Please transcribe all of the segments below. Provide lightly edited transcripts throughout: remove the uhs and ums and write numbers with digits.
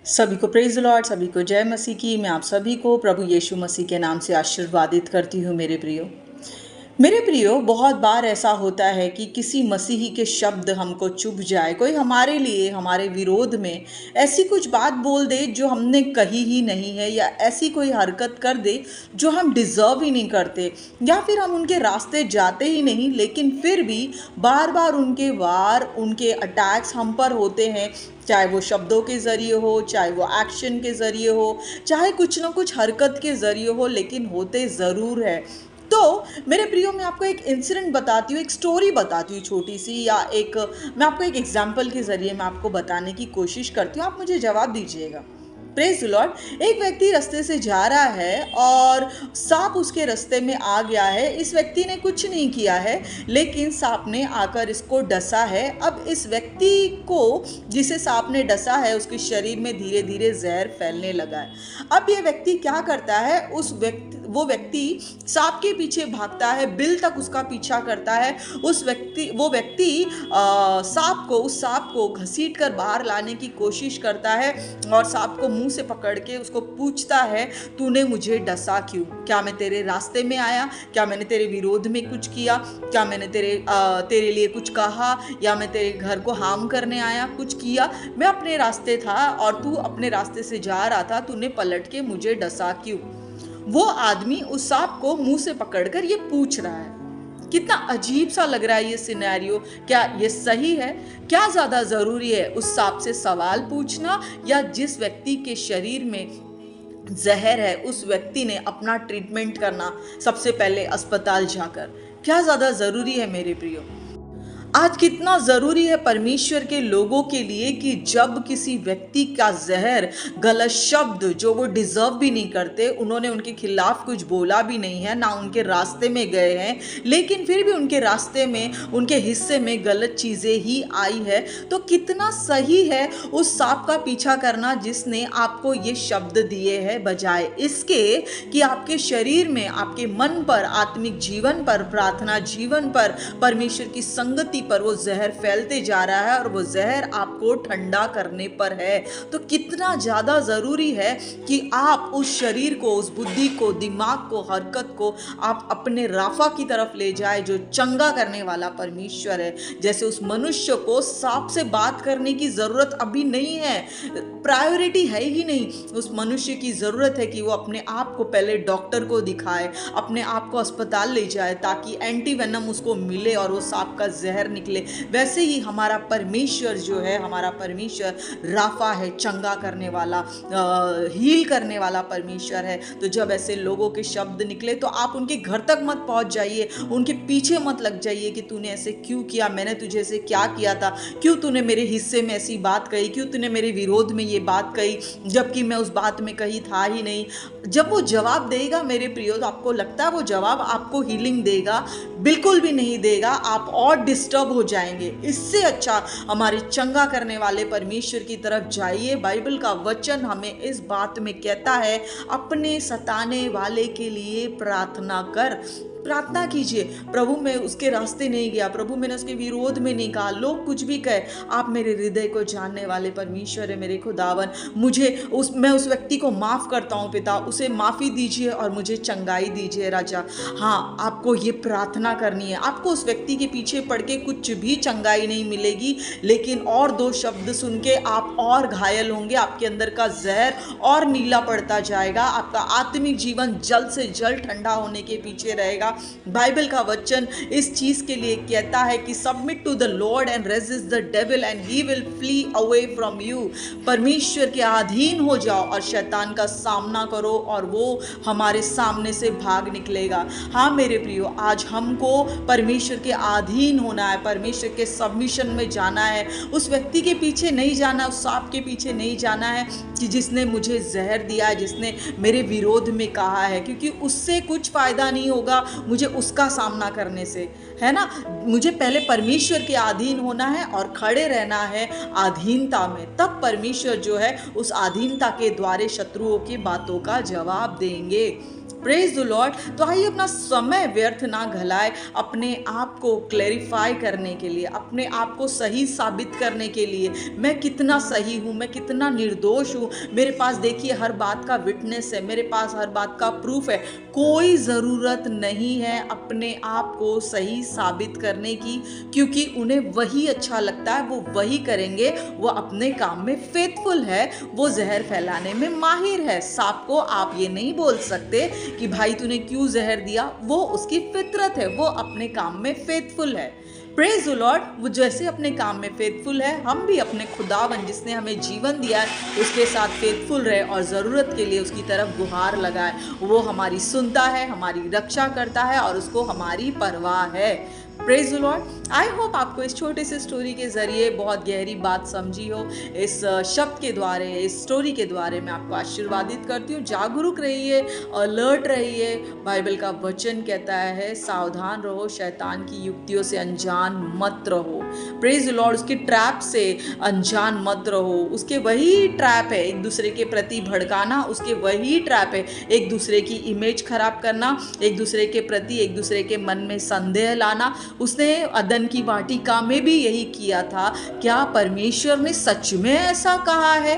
सभी को praise the Lord, सभी को जय मसीह की। मैं आप सभी को प्रभु यीशु मसीह के नाम से आशीर्वादित करती हूँ। मेरे प्रियो, बहुत बार ऐसा होता है कि किसी मसीही के शब्द हमको चुभ जाए, कोई हमारे लिए हमारे विरोध में ऐसी कुछ बात बोल दे जो हमने कही ही नहीं है, या ऐसी कोई हरकत कर दे जो हम डिज़र्व ही नहीं करते, या फिर हम उनके रास्ते जाते ही नहीं, लेकिन फिर भी बार बार उनके वार, उनके अटैक्स हम पर होते हैं। चाहे वो शब्दों के ज़रिए हो, चाहे वो एक्शन के ज़रिए हो, चाहे कुछ ना कुछ हरकत के ज़रिए हो, लेकिन होते ज़रूर है। तो मेरे प्रियो, मैं आपको एक इंसिडेंट बताती हूँ, एक स्टोरी बताती हूँ छोटी सी, या मैं आपको एक एग्जाम्पल के ज़रिए मैं आपको बताने की कोशिश करती हूँ। आप मुझे जवाब दीजिएगा। Praise the Lord. एक व्यक्ति रास्ते से जा रहा है और सांप उसके रास्ते में आ गया है। इस व्यक्ति ने कुछ नहीं किया है, लेकिन सांप ने आकर इसको डसा है। अब इस व्यक्ति को, जिसे सांप ने डसा है, उसके शरीर में धीरे धीरे जहर फैलने लगा है। अब ये व्यक्ति क्या करता है, वो व्यक्ति सांप के पीछे भागता है, बिल तक उसका पीछा करता है। वो व्यक्ति उस सांप को घसीट कर बाहर लाने की कोशिश करता है और सांप को मुंह से पकड़ के उसको पूछता है, तूने मुझे डसा क्यों? क्या मैं तेरे रास्ते में आया? क्या मैंने तेरे विरोध में कुछ किया? क्या मैंने तेरे लिए कुछ कहा, या मैं तेरे घर को हार्म करने आया? कुछ किया? मैं अपने रास्ते था और तू अपने रास्ते से जा रहा था, तूने पलट के मुझे डसा क्यों? वो आदमी उस सांप को मुंह से पकड़कर ये पूछ रहा है। कितना अजीब सा लग रहा है ये सिनेरियो। क्या ये सही है? क्या ज्यादा जरूरी है, उस सांप से सवाल पूछना, या जिस व्यक्ति के शरीर में जहर है उस व्यक्ति ने अपना ट्रीटमेंट करना सबसे पहले अस्पताल जाकर? क्या ज्यादा जरूरी है मेरे प्रियो? आज कितना ज़रूरी है परमेश्वर के लोगों के लिए कि जब किसी व्यक्ति का जहर, गलत शब्द जो वो डिज़र्व भी नहीं करते, उन्होंने उनके खिलाफ कुछ बोला भी नहीं है, ना उनके रास्ते में गए हैं, लेकिन फिर भी उनके रास्ते में, उनके हिस्से में गलत चीज़ें ही आई है, तो कितना सही है उस सांप का पीछा करना जिसने आपको ये शब्द दिए हैं, बजाय इसके कि आपके शरीर में, आपके मन पर, आत्मिक जीवन पर, प्रार्थना जीवन पर, परमेश्वर की संगति पर वो जहर फैलते जा रहा है और वो जहर आपको ठंडा करने पर है। तो कितना ज्यादा जरूरी है कि आप उस शरीर को, उस बुद्धि को, दिमाग को, हरकत को आप अपने राफा की तरफ ले जाए, जो चंगा करने वाला परमेश्वर है। जैसे उस मनुष्य को सांप से बात करने की जरूरत अभी नहीं है, प्रायोरिटी है ही नहीं। उस मनुष्य की जरूरत है कि वो अपने आप को पहले डॉक्टर को दिखाए, अपने आप को अस्पताल ले जाए, ताकि एंटी वेनम उसको मिले और वो सांप का जहर निकले। वैसे ही हमारा परमेश्वर जो है, हमारा परमेश्वर राफा है, चंगा करने वाला, हील करने वाला परमेश्वर है। तो जब ऐसे लोगों के शब्द निकले तो आप उनके घर तक मत पहुंच जाइए, उनके पीछे मत लग जाइए कि तूने ऐसे क्यों किया, मैंने तुझे ऐसे क्या किया था, क्यों तूने मेरे हिस्से में ऐसी बात कही, क्यों तूने मेरे विरोध में ये बात कही, जबकि मैं उस बात में कहीं था ही नहीं। जब वो जवाब देगा मेरे प्रियो, तो आपको लगता है वो जवाब आपको हीलिंग देगा? बिल्कुल भी नहीं देगा। आप और डिस्टर्ब हो जाएंगे। इससे अच्छा हमारे चंगा करने वाले परमेश्वर की तरफ जाइए। बाइबल का वचन हमें इस बात में कहता है, अपने सताने वाले के लिए प्रार्थना कर। प्रार्थना कीजिए, प्रभु मैं उसके रास्ते नहीं गया, प्रभु मैंने उसके विरोध में नहीं कहा, लोग कुछ भी कहे, आप मेरे हृदय को जानने वाले परमेश्वर है मेरे खुदावन। मैं उस व्यक्ति को माफ़ करता हूँ पिता, उसे माफ़ी दीजिए और मुझे चंगाई दीजिए राजा। हाँ, आपको ये प्रार्थना करनी है। आपको उस व्यक्ति के पीछे पड़ के कुछ भी चंगाई नहीं मिलेगी, लेकिन और दो शब्द सुन के आप और घायल होंगे, आपके अंदर का जहर और नीला पड़ता जाएगा, आपका आत्मिक जीवन जल्द से जल्द ठंडा होने के पीछे रहेगा। बाइबल का वचन इस चीज के लिए कहता है कि submit to the lord and resist the devil and he will flee away from you. परमेश्वर के अधीन हो जाओ और शैतान का सामना करो और वो हमारे सामने से भाग निकलेगा। हाँ मेरे प्रियो, आज हमको परमेश्वर के अधीन होना है, परमेश्वर के सबमिशन में जाना है। उस व्यक्ति के पीछे नहीं जाना, उस सांप के पीछे नहीं जाना है कि जिसने मुझे जहर दिया है, जिसने मेरे विरोध में कहा है, क्योंकि उससे कुछ फायदा नहीं होगा मुझे उसका सामना करने से, है ना। मुझे पहले परमेश्वर के अधीन होना है और खड़े रहना है अधीनता में, तब परमेश्वर जो है उस अधीनता के द्वारे शत्रुओं की बातों का जवाब देंगे। Praise the Lord. तो आइए अपना समय व्यर्थ ना घलाए, अपने आप को क्लैरिफाई करने के लिए, अपने आप को सही साबित करने के लिए, मैं कितना सही हूँ, मैं कितना निर्दोष हूँ, मेरे पास देखिए हर बात का विटनेस है, मेरे पास हर बात का प्रूफ है। कोई ज़रूरत नहीं है अपने आप को सही साबित करने की, क्योंकि उन्हें वही अच्छा लगता है, वो वही करेंगे। वो अपने काम में फेथफुल है, वो जहर फैलाने में माहिर है। सांप को आप ये नहीं बोल सकते कि भाई तूने क्यों जहर दिया, वो उसकी फितरत है, वो अपने काम में फेथफुल है। Praise the Lord. वो जैसे अपने काम में फेथफुल है, हम भी अपने खुदावन जिसने हमें जीवन दिया है उसके साथ फेथफुल रहे और ज़रूरत के लिए उसकी तरफ गुहार लगाए। वो हमारी सुनता है, हमारी रक्षा करता है और उसको हमारी परवाह है। Praise the Lord. I hope आपको इस छोटे से स्टोरी के ज़रिए बहुत गहरी बात समझी हो। इस शब्द के द्वारा, इस स्टोरी के द्वारा मैं आपको आशीर्वादित करती हूँ। जागरूक रहिए, अलर्ट रहिए। बाइबल का वचन कहता है सावधान रहो, शैतान की युक्तियों से अनजान मत रहो। Praise the Lord. उसके ट्रैप से अनजान मत रहो। उसके वही ट्रैप है एक दूसरे के प्रति भड़काना, उसके वही ट्रैप है एक दूसरे की इमेज खराब करना, एक दूसरे के प्रति एक दूसरे के मन में संदेह लाना। उसने अदन की वाटिका में भी यही किया था। क्या परमेश्वर ने सच में ऐसा कहा है?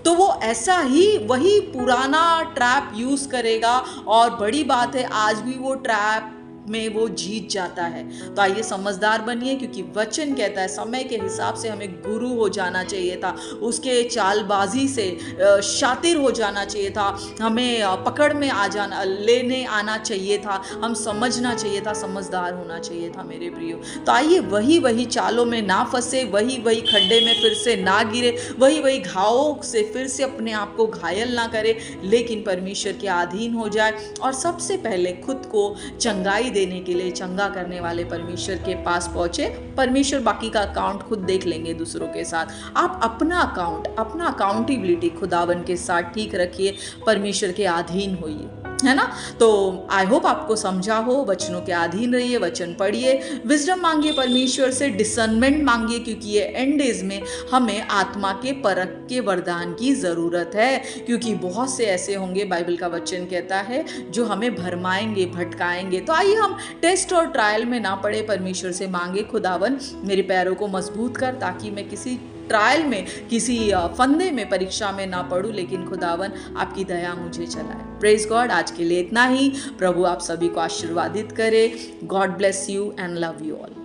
तो वो ऐसा ही वही पुराना ट्रैप यूज करेगा और बड़ी बात है आज भी वो ट्रैप में वो जीत जाता है। तो आइए समझदार बनिए, क्योंकि वचन कहता है समय के हिसाब से हमें गुरु हो जाना चाहिए था, उसके चालबाजी से शातिर हो जाना चाहिए था, हमें पकड़ में आ जाना लेने आना चाहिए था, हम समझना चाहिए था, समझदार होना चाहिए था मेरे प्रियो। तो आइए वही चालों में ना फंसे, वही खड्डे में फिर से ना गिरे, वही घावों से फिर से अपने आप को घायल ना करे, लेकिन परमेश्वर के अधीन हो जाए और सबसे पहले खुद को चंगाई देने के लिए चंगा करने वाले परमेश्वर के पास पहुंचे। परमेश्वर बाकी का अकाउंट खुद देख लेंगे दूसरों के साथ। आप अपना अकाउंट, अपना अकाउंटेबिलिटी खुदावन के साथ ठीक रखिए, परमेश्वर के अधीन होइए, है ना। तो आई होप आपको समझा हो। वचनों के अधीन रहिए, वचन पढ़िए, विजडम मांगिए परमेश्वर से, डिसर्नमेंट मांगिए, क्योंकि ये एंड डेज में हमें आत्मा के परख के वरदान की ज़रूरत है। क्योंकि बहुत से ऐसे होंगे, बाइबल का वचन कहता है, जो हमें भरमाएंगे, भटकाएंगे। तो आइए हम टेस्ट और ट्रायल में ना पड़े, परमेश्वर से मांगे खुदावन मेरे पैरों को मजबूत कर, ताकि मैं किसी ट्रायल में, किसी फंदे में, परीक्षा में ना पढ़ूं, लेकिन खुदावन आपकी दया मुझे चलाए। Praise God. आज के लिए इतना ही। प्रभु आप सभी को आशीर्वादित करे। God bless you and love you all.